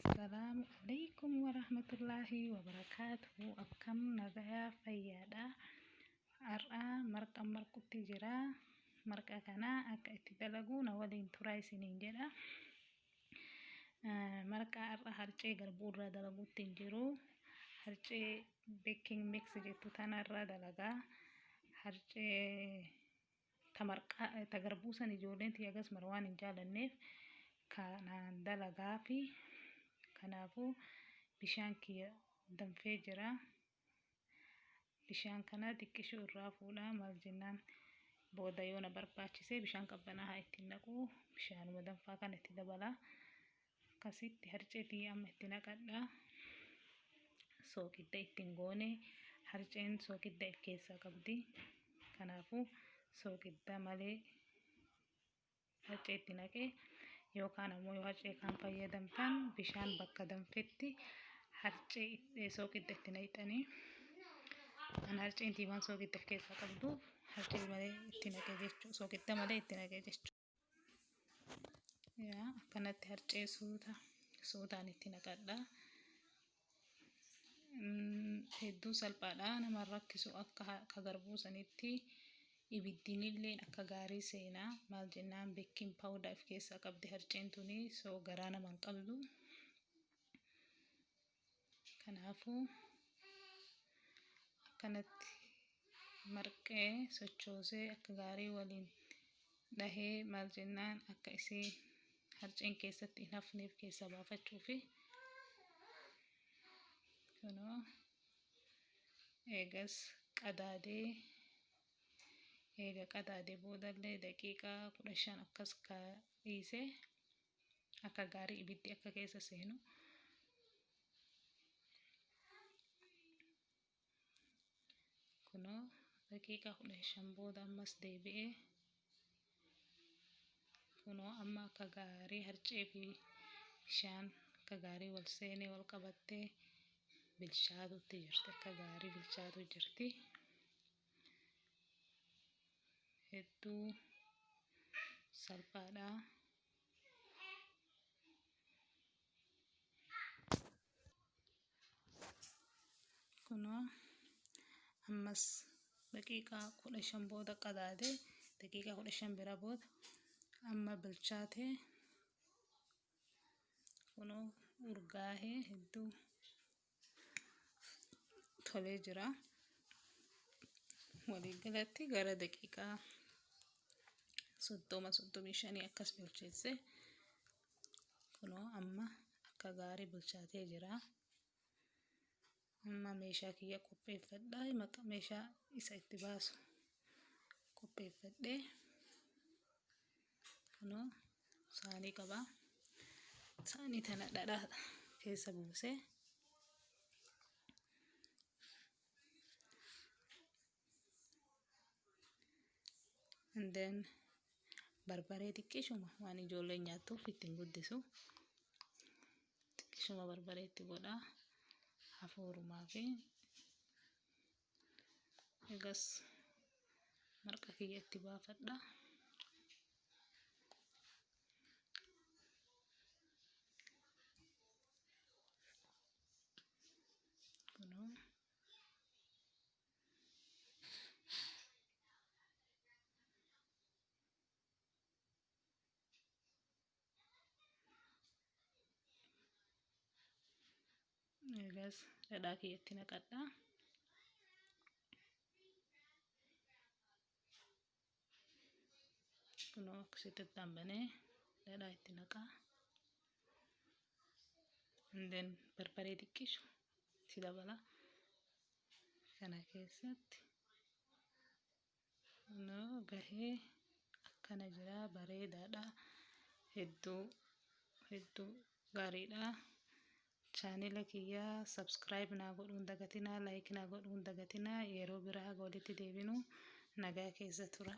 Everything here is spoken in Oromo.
Assalamu alaikum warahmatullahi wabarakatuh. Akkam nagaa fayyaadha. Har'a marqa marqutti jira. Marqa kana akka itti dalagu na waliin turaa isiniin jedha. Marqa har'a harcee garbuurraa dalaguutti hin jiru. Harcee baking mix jettu tanarraa dalagaa. Harcee ta garbuu san ijoolleen tiyya waan hin jaalanneef kanaan dalagaa fi kanaafuu bishaan kiyya danfee jira. Bishaan kana xiqqishuu irraa fuudhaa maal jennaan booda yoo na barbaachise bishaan qabbanaa ittiin naqu bishaanuma danfaa kana itti dabalaa. Akkasitti harcee tiyya amma itti naqadhaa. Soogidda ittiin goone harceen soogidda of keessaa qabdi. Kanaafuu soogidda malee harcee itti naqee yookaan ammoo yoo harcee kan fayyadamtan bishaan bakka danfetti harcee soogidda itti naqxanii an harceen tiiwaan soogidda of keessaa qabduuf harcee malee itti naqee jechuudha. Soogidda malee itti naqee jechuudha. Yaa akkanatti harcee suutaan itti naqadhaa. Hedduu salphaadha nama rakkisu akka garbuu sanitti ibiddinillee akka gaarii seenaa maal jennaan baking powder of keessaa qabdi harceen tuni soo garaa nama hin qabdu. Kanaafuu akkanatti marqee sochoosee akka gaarii waliin dhahee maal jennaan akka isii harceen keessatti hin hafneef keessa baafachuufi kunoo eegas qadaadee boodallee daqiiqaa 15 akkas dhiisee akka gaarii ibiddi akka keessa seenu kunoo daqiiqaa 15 booda ammas deebi'ee kunoo amma akka gaarii harcee fi bishaan akka gaarii wal seenee wal qabattee bilchaatutti jirti. Akka gaarii bilchaatu jirti. Hedduu salphaadha. Kunoo ammas daqiiqaa 15 booda qadaadee daqiiqaa 15 bira booda amma bilchaatee kunoo urgaahee hedduu tolee jira. Waliigalatti gara daqiiqaa 35 akkas bilcheesse kunoo amma akka gaarii bilchaatee jira. Amma meeshaa kiyya qopheeffadhaa. Meeshaa isa itti baasu qopheeffadhee kunoo saanii qabaa. Saanii tana dhadhaa keessa buusee and then barbaree xiqqishuma waan ijoolleen nyaattuuf ittiin guddisu xiqqishuma barbaree itti godhaa hafuurumaa fi egas marqa kiyya itti baafadhaa. Kunoo egas dhadhaa kiyya itti naqadhaa. Kunoo akkasitti banee dhadhaa itti naqaa. And then barbaree xiqqishu itti dabala. Kana keessatti kunoo gahee akkana jira bareedaadha. Hedduu gaariidha. Chaanela kiyyaa subscribe naa godhuun dagatinaa, like naa godhuun dagatinaa. Yeroo biraa walitti deebinu nagaa keessa tura.